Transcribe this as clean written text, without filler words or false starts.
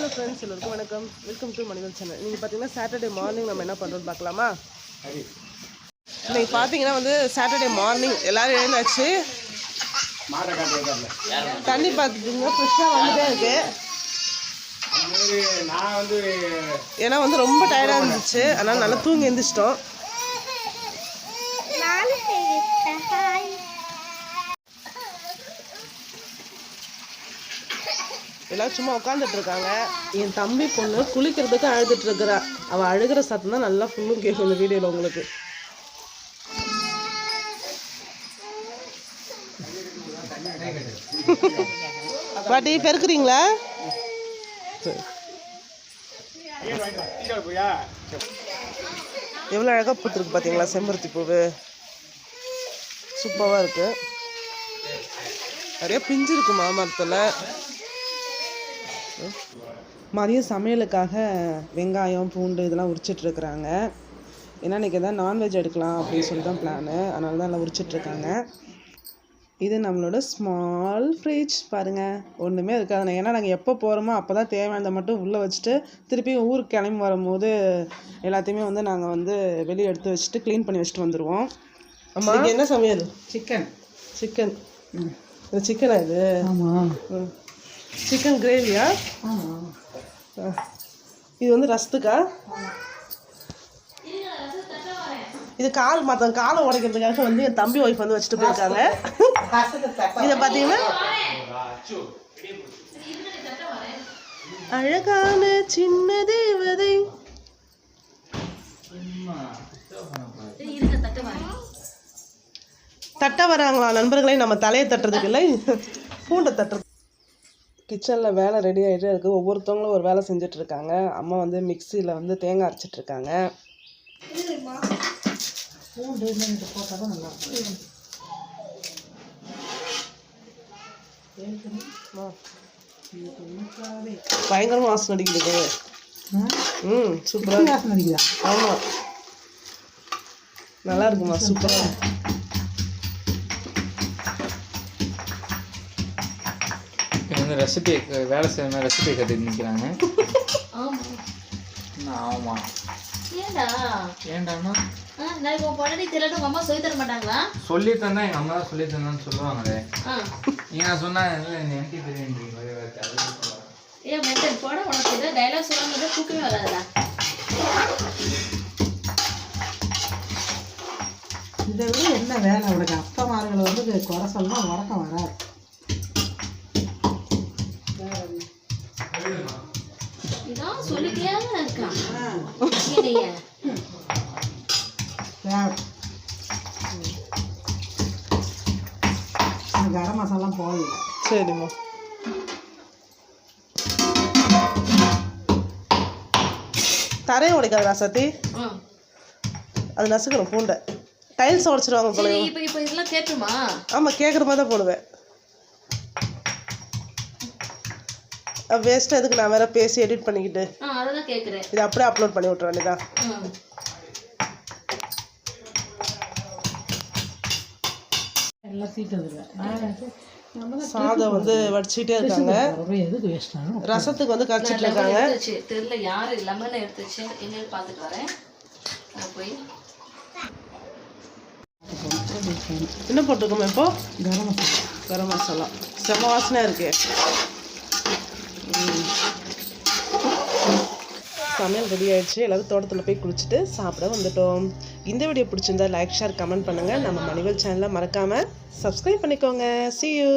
Hello friends, எல்லாருக்கும் வணக்கம். Welcome to Manival channel. நீங்கள் பார்த்தீங்கன்னா சாட்டர்டே மார்னிங் நம்ம என்ன பண்ணுறோன்னு பார்க்கலாமா? நீங்கள் பார்த்தீங்கன்னா சாட்டர்டே மார்னிங் எல்லோரும் எழுந்தாச்சு. தண்ணி பார்த்துட்டுங்க ஃப்ரெஷ்ஷாக வந்துட்டே இருக்கு. ஏன்னா ரொம்ப டயர்டாக இருந்துச்சு, அதனால் நல்லா தூங்கி எழுந்திரிச்சிட்டோம். எல்லாரும் சும்மா உட்காந்துட்டு இருக்காங்க. என் தம்பி பொண்ணு குளிக்கிறதுக்கு அழுதுட்டு இருக்கிறா. அவள் அழுகிற சத்தம் தான் நல்லா ஃபுல்லும் கேட்கும் இந்த வீடியோவில் உங்களுக்கு. பாட்டி பெருக்குறீங்களா? எவ்வளோ அழகாக பூத்துருக்கு பார்த்தீங்களா செம்பருத்தி பூவு. சூப்பராக இருக்கு. நிறைய பிஞ்சு இருக்கு மாமரத்தில். மதியம் சமையலுக்காக வெங்காயம் பூண்டு இதெல்லாம் உரிச்சிட்ருக்குறாங்க. ஏன்னா இன்றைக்கி எதாவது நான்வெஜ் எடுக்கலாம் அப்படின்னு சொல்லி தான் பிளானு. அதனால தான் எல்லாம் உரிச்சிட்ருக்காங்க. இது நம்மளோட ஸ்மால் ஃப்ரிட்ஜ் பாருங்கள், ஒன்றுமே இருக்காது. ஏன்னா நாங்கள் எப்போ போகிறோமோ அப்போ தான் தேவையானதை மட்டும் உள்ளே வச்சுட்டு திருப்பி ஊருக்கு கிளம்பி வரும்போது எல்லாத்தையுமே நாங்கள் வெளியே எடுத்து வச்சுட்டு க்ளீன் பண்ணி வச்சுட்டு வந்துடுவோம். அம்மா என்ன சமையல்? சிக்கன். இது சிக்கனா? இது ஆமாம், சிக்கன் கிரேவியா? இது ரசத்துக்கா? இது மற்றவங்க காலை உடைக்கிறதுக்காக என் தம்பி ஒய்ஃப் வச்சுட்டு போயிருக்காங்க. இதை பார்த்தீங்கன்னா அழகான சின்ன தேவதை. தட்ட வராங்களா நண்பர்களே? நம்ம தலையை தட்டுறதுக்கு இல்லை, பூண்டை தட்டுறது. கிச்சனில் வேலை ரெடி ஆகிட்டே இருக்குது. ஒவ்வொருத்தவங்களும் ஒரு வேலை செஞ்சிட்ருக்காங்க. அம்மா மிக்சியில் தேங்காய் அரைச்சிட்ருக்காங்க. போட்டால் தான் நல்லா பயங்கரமாக வாசனை அடிக்குது. சூப்பராக வாசனை அடிக்குதா? ஆமாம், நல்லா இருக்குமா, சூப்பராக. ரெசிபி வேலை செய்யணும், ரெசிபி கற்றுட்டு நிற்கிறாங்க. ஆமாம். ஏன்டாண்ணா சொல்லி தந்தா எங்கள் அம்மா தான் சொல்லி தந்தான்னு சொல்லுவாங்களே. நீங்கள் சொன்னாங்க எனக்கு தெரியும். இதை விட என்ன வேலை உனக்கு? அப்பமார்களை குறை சொல்லலாம், உறக்கம் வராது. கரம் மசாலா போடல. சரிம்மா. தரையை உடைக்காது ராசாத்தி, அது நசுக்கணும். பூண்டை டைல்ஸ் உடைச்சிருவாங்க போல. ஆமாம், கேட்குற மாதிரி தான் போடுவேன். வேஸ்ட்டாக எதுக்கு நான் வேற பேசி எடிட் பண்ணிக்கிட்டு இதை அப்படியே அப்லோட் பண்ணி விட்ற வேண்டியதான். சாதம் வடிச்சிட்டே இருக்காங்க. ரசத்துக்கு கடிச்சிட்டு இருக்காங்க. என்ன போட்டிருக்கோம் இப்போ? கரம் மசாலா. செம்ம வாசனையாக இருக்கு. சமையல் ரெடி ஆயிடுச்சு. எல்லாரும் தோட்டத்தில் போய் குளிச்சுட்டு சாப்பிட வந்துட்டோம். இந்த வீடியோ பிடிச்சிருந்தா லைக், ஷேர், கமெண்ட் பண்ணுங்கள். நம்ம மணிவல் சேனலை மறக்காமல் சப்ஸ்கிரைப் பண்ணிக்கோங்க. See you.